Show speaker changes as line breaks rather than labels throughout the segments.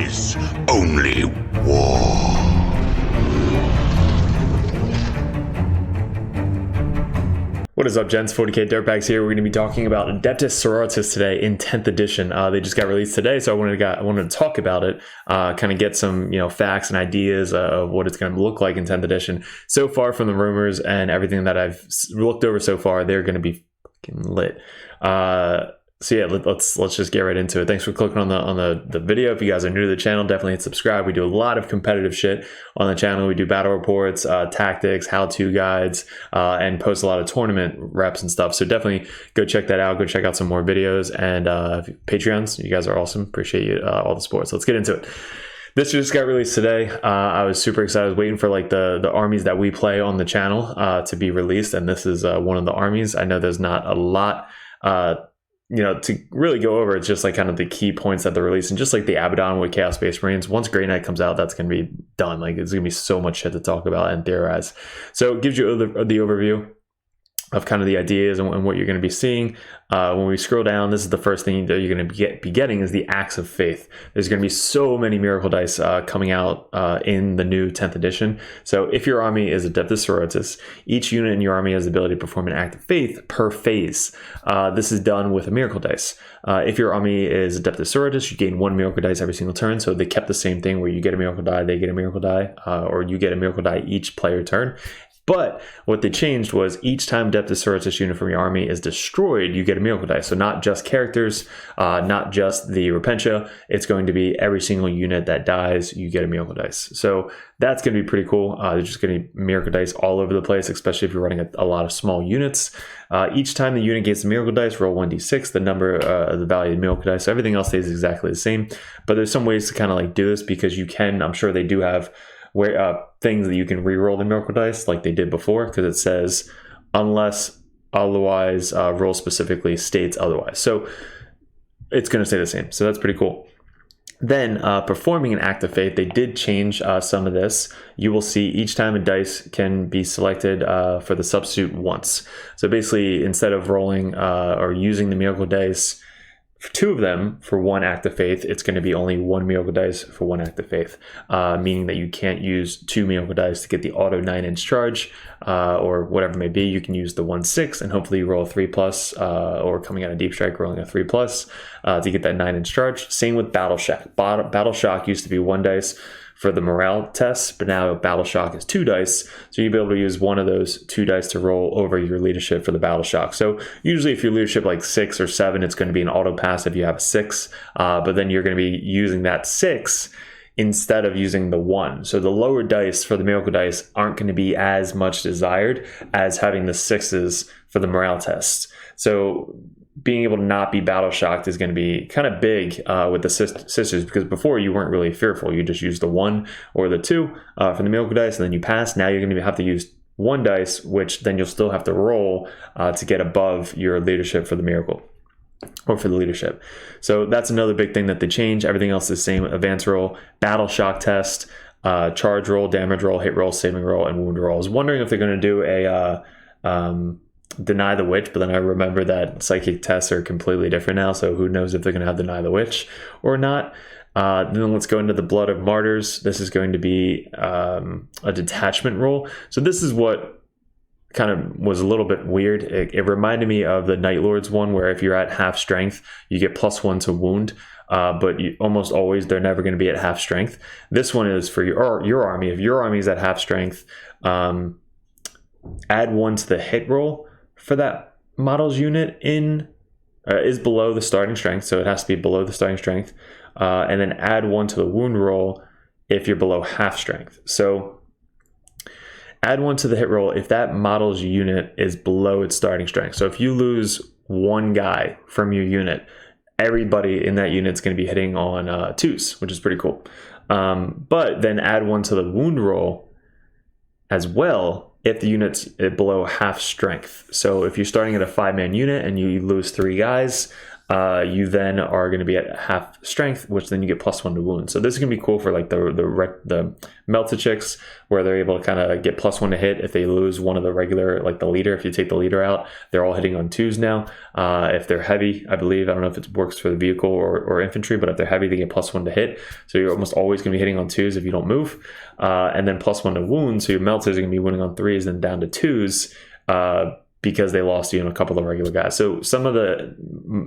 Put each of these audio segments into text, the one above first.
is only war.
What is up, gents? 40k Dirtbags here. We're going to be talking about Adepta Sororitas today in 10th edition. They just got released today, so I wanted to talk about it, kind of get some facts and ideas of what it's going to look like in 10th edition. So far, from the rumors and everything that I've looked over so far, they're going to be fucking lit. So yeah, let's just get right into it. Thanks for clicking on the video. If you guys are new to the channel, definitely hit subscribe. We do a lot of competitive shit on the channel. We do battle reports, tactics, how-to guides, and post a lot of tournament reps and stuff. So definitely go check that out. Go check out some more videos, and Patreons. You guys are awesome. Appreciate you all the support. So let's get into it. This just got released today. I was super excited. I was waiting for like the armies that we play on the channel to be released, and this is one of the armies. I know there's not a lot to really go over. It's just like kind of the key points that they're releasing, just like the Abaddon with Chaos Space Marines. Once Grey Knight comes out, that's going to be done. Like, it's going to be so much shit to talk about and theorize. So it gives you the overview of kind of the ideas and what you're going to be seeing. When we scroll down, this is the first thing that you're going to be getting is the Axe of Faith. There's going to be so many miracle dice coming out in the new 10th edition. So if your army is Adepta Sororitas, each unit in your army has the ability to perform an act of faith per phase. This is done with a miracle dice. If your army is Adepta Sororitas, you gain one miracle dice every single turn. So they kept the same thing where you get a miracle die, they get a miracle die, or you get a miracle die each player turn. But what they changed was each time Adepta Sororitas unit from your army is destroyed, you get a miracle dice. So not just characters, not just the Repentia. It's going to be every single unit that dies, you get a miracle dice. So that's going to be pretty cool. There's just going to be miracle dice all over the place, especially if you're running a lot of small units. Each time the unit gets a miracle dice, roll 1d6, the number of the value of the miracle dice. So everything else stays exactly the same. But there's some ways to kind of like do this, because you can, I'm sure they do have things that you can re-roll the miracle dice like they did before, because it says unless otherwise roll specifically states otherwise. So it's going to stay the same. So that's pretty cool. Then performing an act of faith, they did change some of this. You will see each time a dice can be selected for the substitute once. So basically, instead of rolling or using the miracle dice, two of them for one act of faith, it's going to be only one miracle dice for one act of faith, meaning that you can't use two miracle dice to get the auto 9-inch charge or whatever it may be. You can use the 1/6 and hopefully you roll a 3+, or coming out of Deep Strike rolling a 3+ to get that 9-inch charge. Same with Battle Shock. Battle Shock used to be one dice for the morale tests, but now Battle Shock is 2 dice, so you'll be able to use one of those 2 dice to roll over your leadership for the Battle Shock. So usually if your leadership like 6 or 7, it's going to be an auto pass if you have a 6, but then you're going to be using that 6 instead of using the 1. So the lower dice for the miracle dice aren't going to be as much desired as having the 6s for the morale tests. So being able to not be battle shocked is going to be kind of big with the sisters, because before you weren't really fearful. You just used the 1 or the 2 for the miracle dice, and then you pass. Now you're going to have to use 1 dice, which then you'll still have to roll to get above your leadership for the miracle or for the leadership. So that's another big thing that they changed. Everything else is the same. Advance roll, battle shock test, charge roll, damage roll, hit roll, saving roll, and wound roll. I was wondering if they're going to do a Deny the Witch, but then I remember that psychic tests are completely different now, so who knows if they're going to have Deny the Witch or not. Then let's go into the Blood of Martyrs. This is going to be a detachment roll. So this is what kind of was a little bit weird. It reminded me of the Night Lords one, where if you're at half strength, you get +1 to wound, but almost always they're never going to be at half strength. This one is for your army. If your army is at half strength, add 1 to the hit roll for that model's unit is below the starting strength, so it has to be below the starting strength, and then add 1 to the wound roll if you're below half strength. So add 1 to the hit roll if that model's unit is below its starting strength. So if you lose 1 guy from your unit, everybody in that unit is going to be hitting on 2s, which is pretty cool. But then add 1 to the wound roll as well if the unit's below half strength. So if you're starting at a 5-man unit and you lose 3 guys, you then are going to be at half strength, which then you get +1 to wound. So this is going to be cool for like the melted chicks, where they're able to kind of get +1 to hit if they lose one of the regular, like the leader. If you take the leader out, they're all hitting on 2s now. If they're heavy, I believe, I don't know if it works for the vehicle or infantry, but if they're heavy, they get +1 to hit. So you're almost always going to be hitting on 2s if you don't move, and then +1 to wound. So your melters are going to be winning on 3s, then down to 2s. Because they lost, a couple of regular guys. So some of the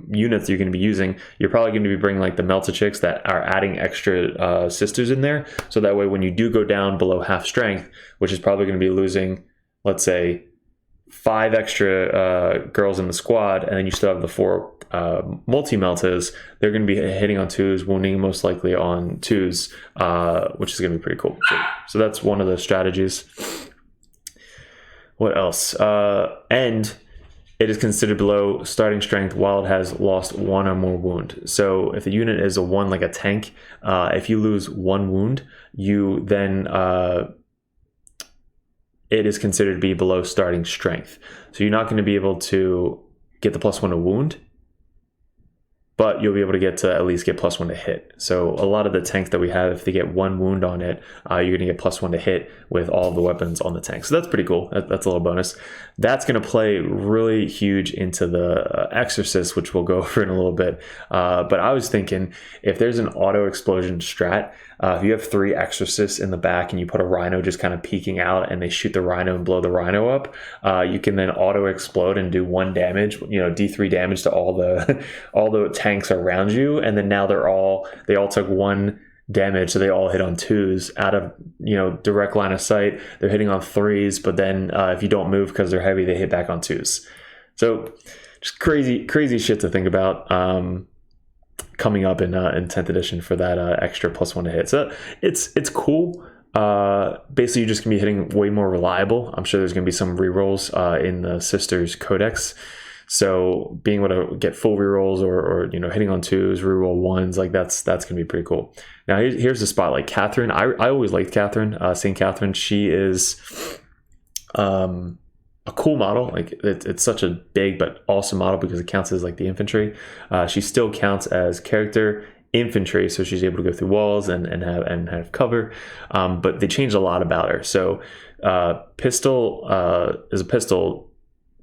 units you're going to be using, you're probably going to be bringing like the melted chicks that are adding extra sisters in there. So that way, when you do go down below half strength, which is probably going to be losing, let's say, 5 extra girls in the squad, and then you still have the 4 multi-meltas, they're going to be hitting on 2s, wounding most likely on 2s, which is going to be pretty cool. So that's one of the strategies. What else? And it is considered below starting strength while it has lost 1 or more wound. So if the unit is a 1, like a tank, if you lose 1 wound, you then it is considered to be below starting strength. So you're not going to be able to get the +1 to wound, but you'll be able to get to at least get +1 to hit. So a lot of the tanks that we have, if they get 1 wound on it, you're going to get +1 to hit with all of the weapons on the tank. So that's pretty cool. That's a little bonus. That's going to play really huge into the Exorcist, which we'll go over in a little bit. But I was thinking, if there's an auto explosion strat, if you have 3 Exorcists in the back and you put a Rhino just kind of peeking out and they shoot the Rhino and blow the Rhino up, you can then auto explode and do 1 damage, D3 damage to all the tanks around you, and then now they all took 1 damage, so they all hit on 2s out of direct line of sight. They're hitting on 3s, but then if you don't move because they're heavy, they hit back on 2s. So just crazy shit to think about. Coming up in 10th edition for that extra +1 to hit. So it's cool. Basically, you're just gonna be hitting way more reliable. I'm sure there's gonna be some rerolls in the Sisters Codex. So being able to get full rerolls or hitting on 2s, reroll 1s, like that's gonna be pretty cool. Now here's the spotlight. Catherine, I always liked Catherine. St. Catherine, she is a cool model. Like it's such a big but awesome model because it counts as like the infantry. She still counts as character infantry, so she's able to go through walls and have cover. But they changed a lot about her. So pistol is a pistol,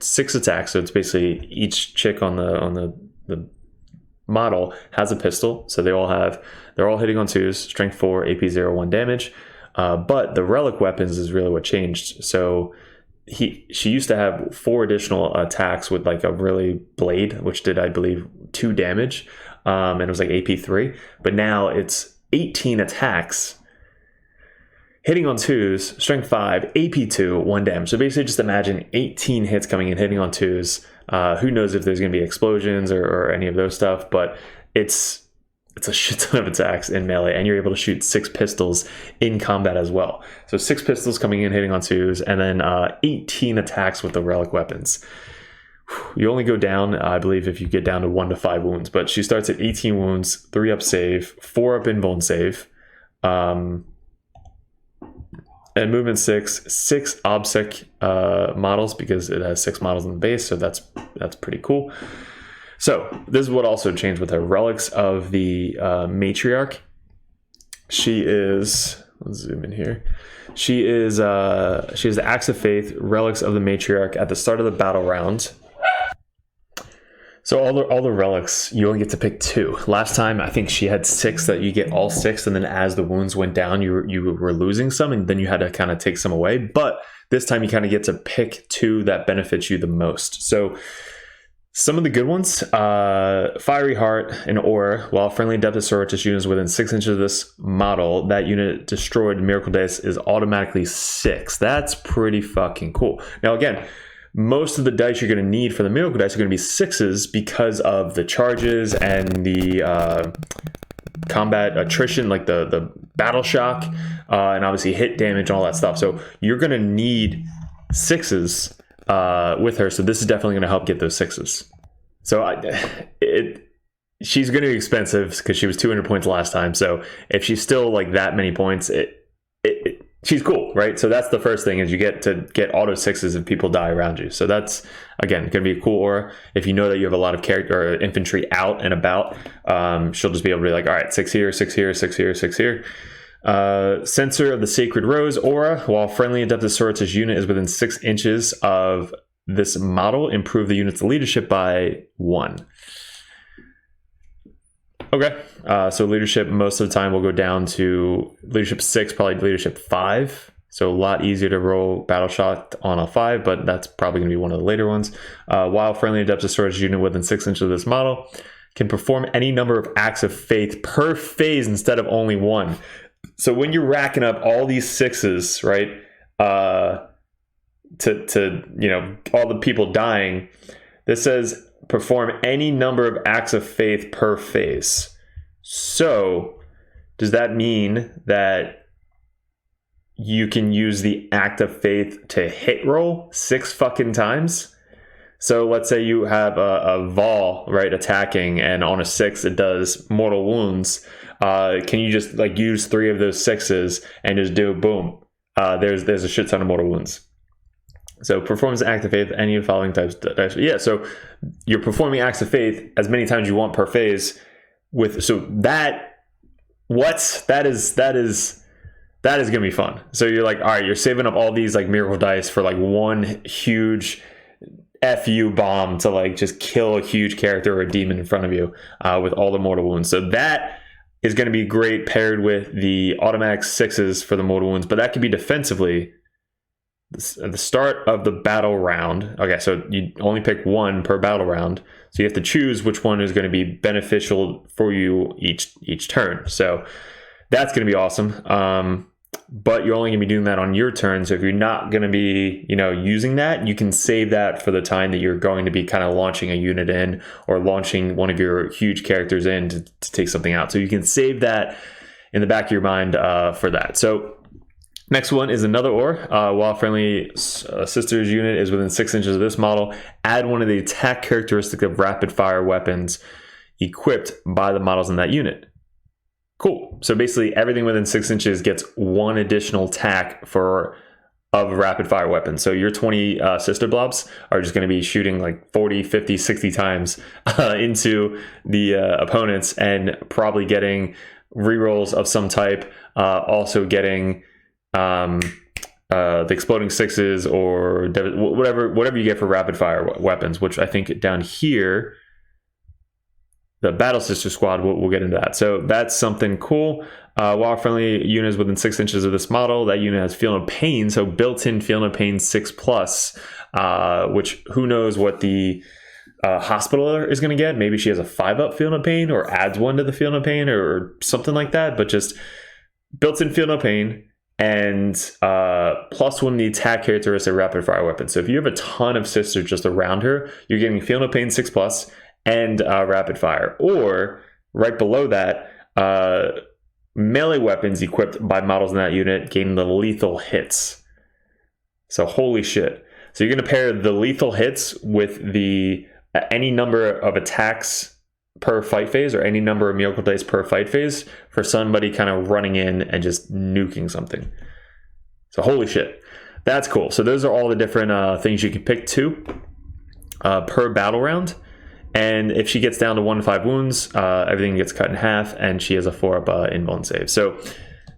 6 attacks. So it's basically each chick on the model has a pistol. So they're all hitting on 2s, strength 4, AP 0, 1 damage. But the relic weapons is really what changed. So she used to have 4 additional attacks with like a really blade, which did, I believe, 2 damage, and it was like AP 3. But now it's 18 attacks, hitting on 2s, strength 5, AP 2, 1 damage. So basically, just imagine 18 hits coming in, hitting on 2s. Who knows if there's going to be explosions or any of those stuff, but it's a shit ton of attacks in melee, and you're able to shoot 6 pistols in combat as well. So 6 pistols coming in, hitting on 2s, and then 18 attacks with the relic weapons. You only go down, I believe, if you get down to 1 to 5 wounds, but she starts at 18 wounds, 3 up save, 4 up invuln save, and movement 6 obsec models, because it has 6 models in the base, so that's pretty cool. So this is what also changed with her. Relics of the Matriarch. She is, let's zoom in here. She has the Axe of Faith, Relics of the Matriarch at the start of the battle round. So all the relics, you only get to pick 2. Last time, I think she had 6 that you get all 6, and then as the wounds went down, you were losing some, and then you had to kind of take some away. But this time you kind of get to pick 2 that benefits you the most. So some of the good ones, Fiery Heart and Aura. While friendly Adepta Sororitas units within 6 inches of this model, that unit destroyed Miracle Dice is automatically 6. That's pretty fucking cool. Now again, most of the dice you're going to need for the Miracle Dice are going to be 6s because of the charges and the combat attrition, like the battle shock, and obviously hit damage and all that stuff. So you're going to need 6s with her, so this is definitely going to help get those 6s. So she's going to be expensive because she was 200 points last time. So if she's still like that many points, she's cool, right? So that's the first thing, is you get to get auto 6s if people die around you. So that's, again, going to be a cool aura. If you know that you have a lot of character or infantry out and about, she'll just be able to be like, all right, 6 here, 6 here, 6 here, 6 here. Censor of the Sacred Rose aura. While friendly Adepta Sororitas unit is within 6 inches of this model, improve the unit's leadership by 1. Okay, so leadership most of the time will go down to leadership 6, probably leadership 5. So a lot easier to roll battle shot on a 5, but that's probably going to be one of the later ones. While friendly Adepta Sororitas unit within 6 inches of this model can perform any number of acts of faith per phase instead of only 1. So when you're racking up all these 6s, right, to you know, all the people dying, this says perform any number of acts of faith per phase. So does that mean that you can use the act of faith to hit roll 6 fucking times? So let's say you have a Vol, right, attacking, and on a 6 it does mortal wounds. Can you just like use 3 of those 6s and just do boom? There's a shit ton of mortal wounds. So performs an act of faith, any of the following types. Yeah, so you're performing acts of faith as many times you want per phase. So that is gonna be fun. So you're like, all right, you're saving up all these like miracle dice for like one huge FU bomb to like just kill a huge character or a demon in front of you with all the mortal wounds. So that is going to be great paired with the automatic 6s for the mortal wounds, but that could be defensively at the start of the battle round. Okay, so you only pick 1 per battle round, so you have to choose which one is going to be beneficial for you each turn. So that's going to be awesome. But you're only going to be doing that on your turn. So if you're not going to be, you know, using that, you can save that for the time that you're going to be kind of launching a unit in or launching one of your huge characters in to take something out. So you can save that in the back of your mind for that. So next one is another aura. While friendly sisters unit is within 6 inches of this model, add one of the attack characteristics of rapid fire weapons equipped by the models in that unit. Cool. So basically everything within 6 inches gets 1 additional attack of a rapid fire weapon. So your 20 sister blobs are just going to be shooting like 40, 50, 60 times into the opponents and probably getting rerolls of some type. Also getting the exploding 6s or whatever you get for rapid fire weapons, which I think down here, the Battle Sister Squad, we'll get into that. So that's something cool. While friendly units within 6 inches of this model, that unit has Feel No Pain, so built-in Feel No Pain 6+, which who knows what the Hospitaler is going to get. Maybe she has a 5-up Feel No Pain or adds 1 to the Feel No Pain or something like that, but just built-in Feel No Pain and +1 the attack characteristic rapid fire weapon. So if you have a ton of sisters just around her, you're getting Feel No Pain 6+, and rapid fire. Or right below that, melee weapons equipped by models in that unit gain the lethal hits. So holy shit. So you're going to pair the lethal hits with the any number of attacks per fight phase or any number of miracle dice per fight phase for somebody kind of running in and just nuking something. So holy shit. That's cool. So those are all the different things you can pick to per battle round. And if she gets down to 1 to 5 wounds, everything gets cut in half, and she has a 4-up invuln save. So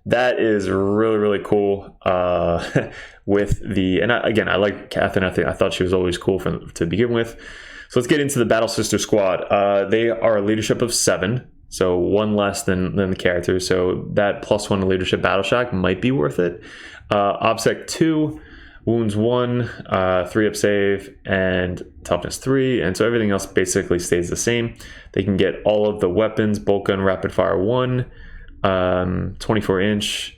that is really, really cool. With the I like Catherine. I thought she was always cool to begin with. So let's get into the Battle Sister Squad. They are a leadership of 7, so 1 less than the characters. So that +1 leadership battle shock might be worth it. OBSEC 2. Wounds 1, 3-up save, and toughness 3, and so everything else basically stays the same. They can get all of the weapons, bolt gun, rapid fire 1, 24-inch.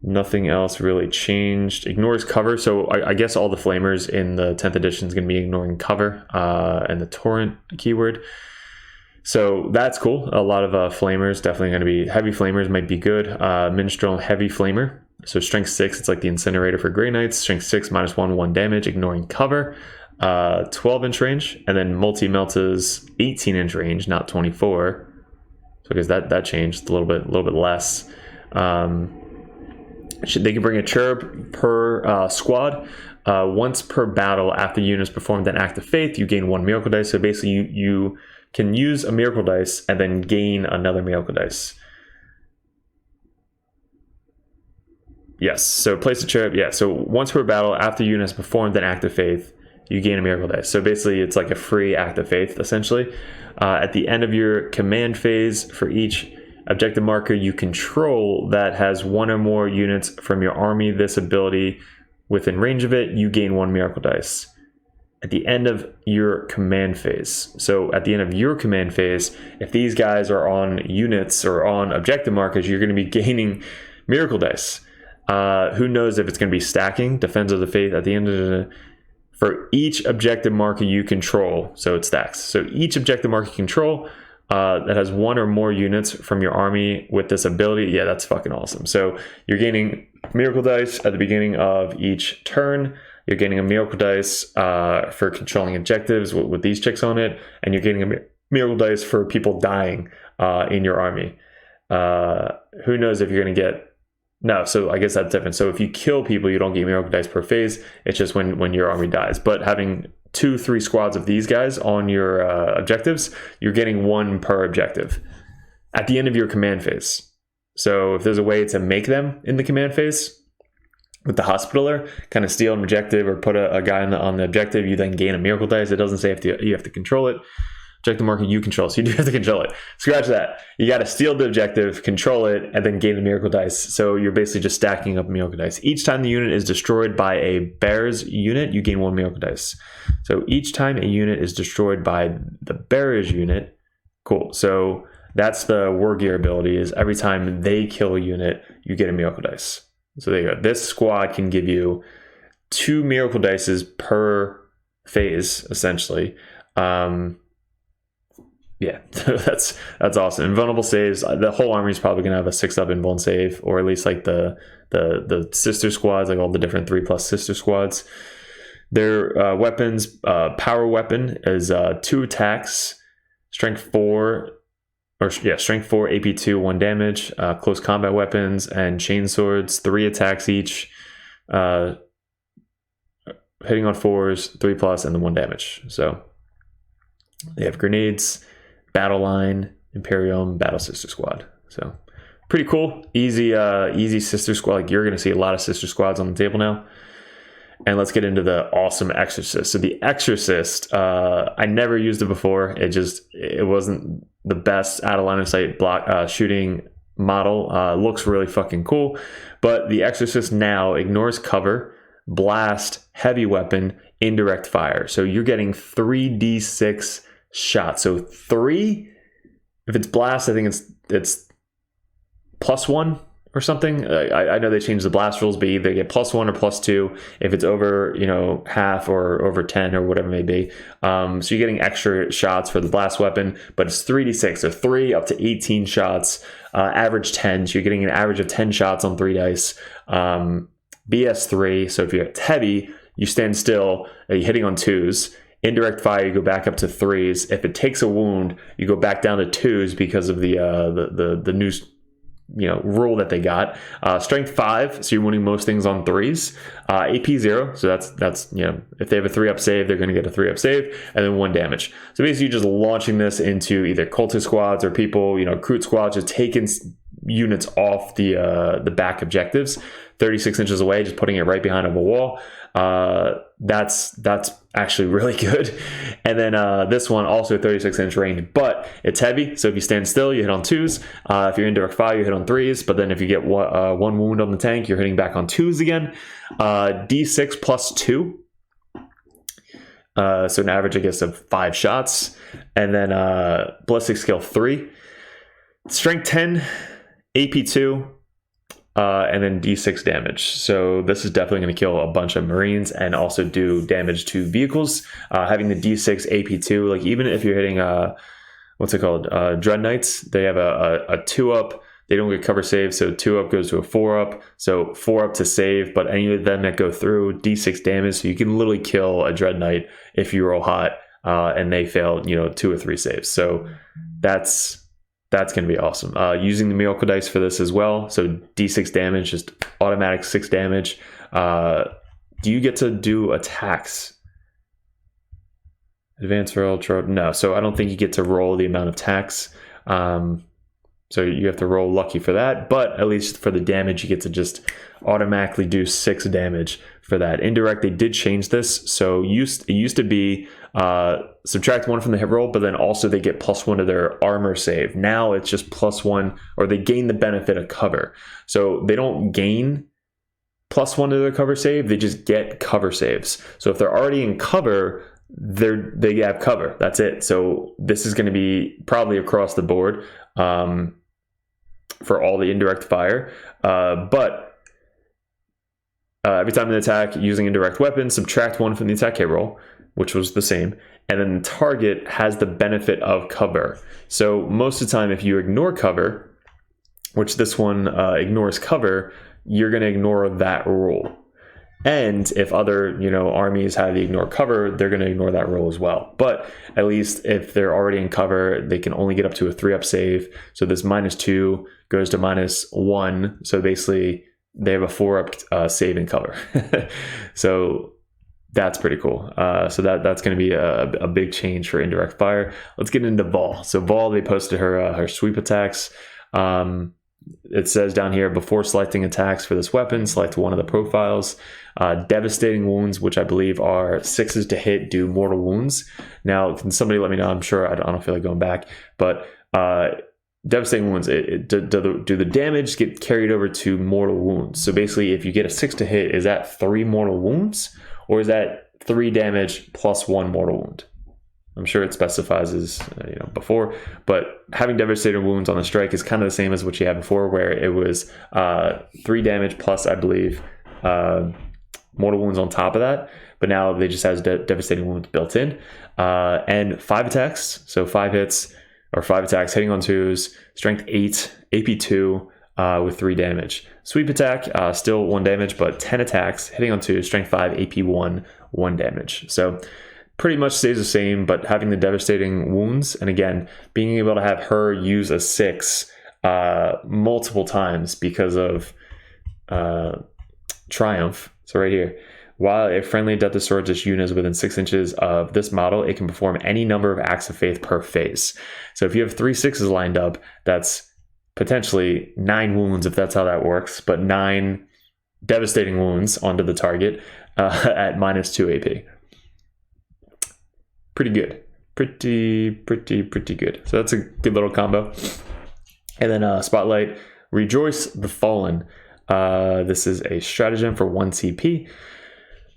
Nothing else really changed. Ignores cover, so I guess all the flamers in the 10th edition is going to be ignoring cover and the torrent keyword. So that's cool. A lot of flamers, definitely going to be heavy flamers might be good. Minstrel heavy flamer. So strength 6, it's like the incinerator for Grey Knights. Strength 6, -1 damage, ignoring cover. 12-inch range, and then multi-melta's 18-inch range, not 24. So I guess that changed a little bit less. They can bring a cherub per squad. Once per battle after units performed an act of faith, you gain 1 miracle dice. So basically you can use a miracle dice and then gain another miracle dice. Yes, so place a cherub. Yeah, so once per battle after units performed an act of faith, you gain a miracle dice. So basically it's like a free act of faith, essentially. At the end of your command phase, for each objective marker you control that has 1 or more units from your army this ability within range of it, you gain 1 miracle dice. At the end of your command phase. So at the end of your command phase, if these guys are on units or on objective markers, you're going to be gaining miracle dice. Who knows if it's going to be stacking, Defense of the Faith at the end of the... For each objective marker you control, so it stacks. So each objective marker you control that has 1 or more units from your army with this ability, yeah, that's fucking awesome. So you're gaining miracle dice at the beginning of each turn. You're gaining a miracle dice for controlling objectives with these chicks on it, and you're getting a miracle dice for people dying in your army. Who knows if you're going to get... No, so I guess that's different. So if you kill people, you don't get miracle dice per phase. It's just when your army dies. But having 2-3 squads of these guys on your objectives, you're getting 1 per objective at the end of your command phase. So if there's a way to make them in the command phase with the Hospitaller, kind of steal an objective or put a guy on the objective, you then gain a miracle dice. It doesn't say you have to control it. Objective marker you control, so you do have to control it. Scratch that. You got to steal the objective, control it, and then gain the miracle dice. So you're basically just stacking up miracle dice. Each time the unit is destroyed by a bear's unit, you gain 1 miracle dice. So each time a unit is destroyed by the bear's unit, cool. So that's the War Gear ability, is every time they kill a unit, you get a miracle dice. So there you go. This squad can give you 2 miracle dices per phase, essentially. Yeah, that's awesome. Invulnerable saves. The whole army is probably gonna have a 6-up invuln save, or at least like the sister squads, like all the different 3+ sister squads. Their weapons, power weapon is 2 attacks, strength 4, AP 2, 1 damage. Close combat weapons and chain swords, 3 attacks each. Hitting on 4s, 3+, and then 1 damage. So they have grenades. Battle line, Imperium, Battle Sister Squad. So pretty cool. Easy sister squad. Like, you're going to see a lot of sister squads on the table now. And let's get into the awesome Exorcist. So the Exorcist, I never used it before. It wasn't the best out of line of sight block shooting model. Looks really fucking cool. But the Exorcist now ignores cover, blast, heavy weapon, indirect fire. So you're getting 3d6 shots. So 3, if it's blast, I think it's +1 or something. I know they changed the blast rules, but either get +1 or +2 if it's over, half or over 10 or whatever it may be. So you're getting extra shots for the blast weapon, but it's 3d6, so 3 up to 18 shots, average 10. So you're getting an average of 10 shots on 3 dice. BS3, so if you're heavy, you stand still, you're hitting on 2s. Indirect fire, you go back up to 3s. If it takes a wound, you go back down to 2s because of the new rule that they got. Strength 5, so you're winning most things on 3s. AP 0, so that's if they have a 3-up save, they're going to get a 3-up save, and then 1 damage. So basically, you're just launching this into either cultist squads or people, recruit squads, just taking units off the back objectives, 36 inches away, just putting it right behind a wall. That's actually really good. And then this one also 36-inch range, but it's heavy, so if you stand still, you hit on 2s. If you're indirect fire, you hit on 3s, but then if you get 1 wound on the tank, you're hitting back on 2s again. D6 +2, so an average, I guess, of 5 shots. And then ballistic skill 3, strength 10, AP 2, and then d6 damage. So this is definitely going to kill a bunch of Marines and also do damage to vehicles. Having the d6 AP2, like even if you're hitting Dread Knights, they have a 2-up. They don't get cover save, so 2-up goes to a 4-up. So 4-up to save, but any of them that go through, d6 damage. So you can literally kill a Dread Knight if you roll hot and they fail 2 or 3 saves. So that's That's going to be awesome. Using the miracle dice for this as well. So d6 damage, just automatic 6 damage. Do you get to do attacks? Advance roll, no. So I don't think you get to roll the amount of attacks. So you have to roll lucky for that. But at least for the damage, you get to just automatically do 6 damage for that. Indirect, they did change this. So it used to be subtract 1 from the hit roll, but then also they get +1 to their armor save. Now it's just +1, or they gain the benefit of cover. So they don't gain +1 to their cover save, they just get cover saves. So if they're already in cover, they have cover. That's it. So this is going to be probably across the board for all the indirect fire. But every time they attack using indirect weapons, subtract 1 from the attack hit roll, which was the same, and then the target has the benefit of cover. So most of the time, if you ignore cover, which this one ignores cover, you're going to ignore that roll. And if other, armies have the ignore cover, they're going to ignore that roll as well. But at least if they're already in cover, they can only get up to a 3-up save. So this -2 goes to -1. So basically, they have a 4-up save in cover. So that's pretty cool. So that's going to be a big change for indirect fire. Let's get into Vol. So Vol, they posted her sweep attacks. It says down here, before selecting attacks for this weapon, select one of the profiles. Devastating wounds, which I believe are 6s to hit, do mortal wounds. Now, can somebody let me know? I'm sure I don't feel like going back, but devastating wounds, do the damage get carried over to mortal wounds? So basically, if you get a 6 to hit, is that 3 mortal wounds, or is that 3 damage plus 1 mortal wound? I'm sure it specifies as before, but having devastating wounds on the strike is kind of the same as what you had before, where it was 3 damage plus, I believe, mortal wounds on top of that. But now they just has devastating wounds built in, and 5 attacks, so 5 hits or 5 attacks hitting on 2s, strength 8, AP 2 with 3 damage. Sweep attack, still 1 damage, but 10 attacks hitting on 2, strength 5, AP 1, 1 damage. So pretty much stays the same, but having the devastating wounds, and again, being able to have her use a 6 multiple times because of Triumph. So right here, while a friendly Adepta Sororitas unit is within 6 inches of this model, it can perform any number of acts of faith per phase. So if you have 3 6s lined up, that's potentially 9 wounds, if that's how that works, but 9 devastating wounds onto the target at -2 AP. Pretty good. Pretty good. So that's a good little combo. And then Spotlight, Rejoice the Fallen. This is a stratagem for 1 CP.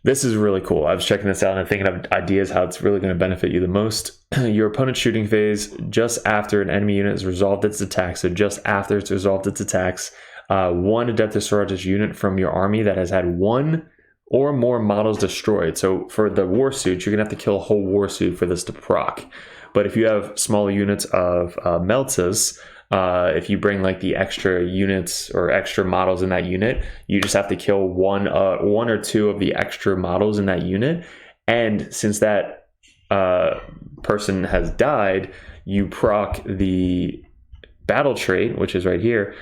This is really cool. I was checking this out and thinking of ideas how it's really going to benefit you the most. Your opponent's shooting phase, just after an enemy unit has resolved its attacks, so just after it's resolved its attacks, 1 Adepta Sororitas unit from your army that has had 1 or more models destroyed. So for the war suit, you're gonna have to kill a whole war suit for this to proc. But if you have smaller units of Meltas, if you bring like the extra units or extra models in that unit, you just have to kill one or 2 of the extra models in that unit. And since that person has died, you proc the battle trait, which is right here.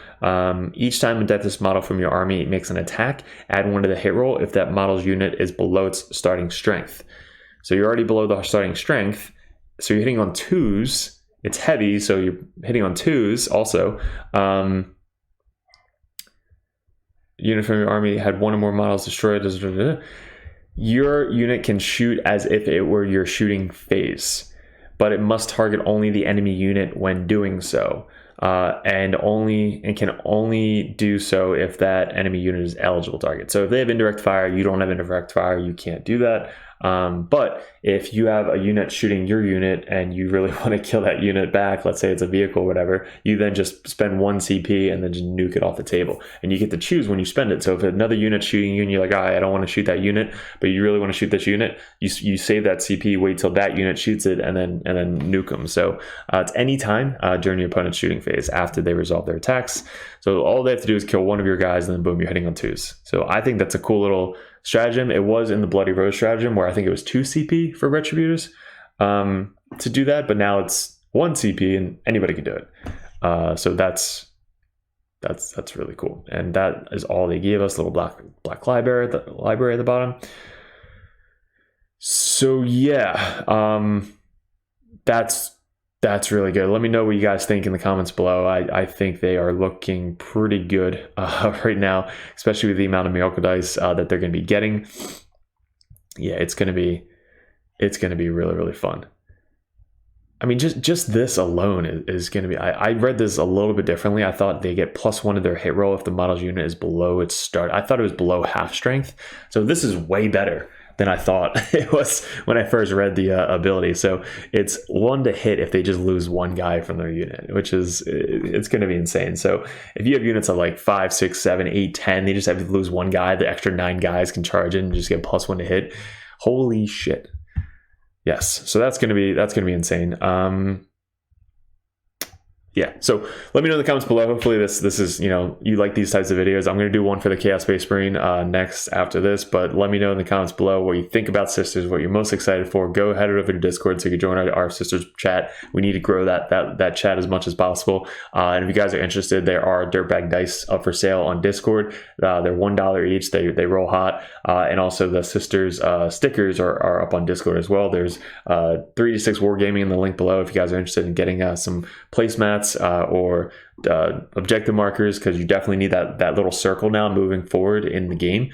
Each time a Adeptus model from your army makes an attack, add 1 to the hit roll if that model's unit is below its starting strength. So you're already below the starting strength, so you're hitting on 2s. It's heavy, so you're hitting on 2s also. Unit from your army had 1 or more models destroyed. Your unit can shoot as if it were your shooting phase, but it must target only the enemy unit when doing so. And can only do so if that enemy unit is eligible target. So if they have indirect fire, you don't have indirect fire, you can't do that. But if you have a unit shooting your unit and you really want to kill that unit back, let's say it's a vehicle or whatever, you then just spend 1 CP and then just nuke it off the table. And you get to choose when you spend it. So if another unit's shooting you and you're like, I don't want to shoot that unit, but you really want to shoot this unit, you save that CP, wait till that unit shoots it, and then nuke them. So it's any time during your opponent's shooting phase after they resolve their attacks. So all they have to do is kill 1 of your guys, and then boom, you're hitting on 2s. So I think that's a cool little stratagem. It was in the Bloody Rose stratagem where I think it was 2 CP for Retributors to do that, but now it's 1 CP and anybody can do it. So that's really cool. And that is all they gave us, little black library at the bottom. So yeah, that's really good. Let me know what you guys think in the comments below. I think they are looking pretty good right now, especially with the amount of miracle dice that they're going to be getting. Yeah, it's going to be really, really fun. I mean, just this alone is going to be. I read this a little bit differently. I thought they get +1 to their hit roll if the model's unit is below its start. I thought it was below half strength. So this is way better than I thought it was when I first read the ability. So it's 1 to hit if they just lose 1 guy from their unit, which is, it's going to be insane. So if you have units of like 5, 6, 7, 8, 10, they just have to lose 1 guy. The extra 9 guys can charge in and just get +1 to hit. Holy shit. Yes. So that's going to be insane. Yeah, so let me know in the comments below. Hopefully this is, you like these types of videos. I'm going to do one for the Chaos Space Marine next after this, but let me know in the comments below what you think about Sisters, what you're most excited for. Go head over to Discord so you can join our Sisters chat. We need to grow that chat as much as possible. And if you guys are interested, there are Dirtbag dice up for sale on Discord. They're $1 each. They roll hot. And also the Sisters stickers are up on Discord as well. There's 3d6 Wargaming in the link below if you guys are interested in getting some placemats or objective markers, because you definitely need that little circle now moving forward in the game.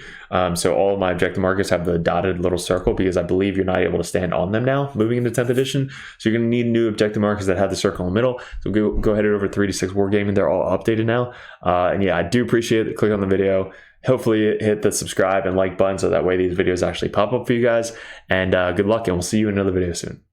So all of my objective markers have the dotted little circle because I believe you're not able to stand on them now moving into 10th edition. So you're going to need new objective markers that have the circle in the middle. So go ahead over to 3d6 Wargaming. They're all updated now. And yeah, I do appreciate it. Click on the video. Hopefully hit the subscribe and like button so that way these videos actually pop up for you guys. And good luck, and we'll see you in another video soon.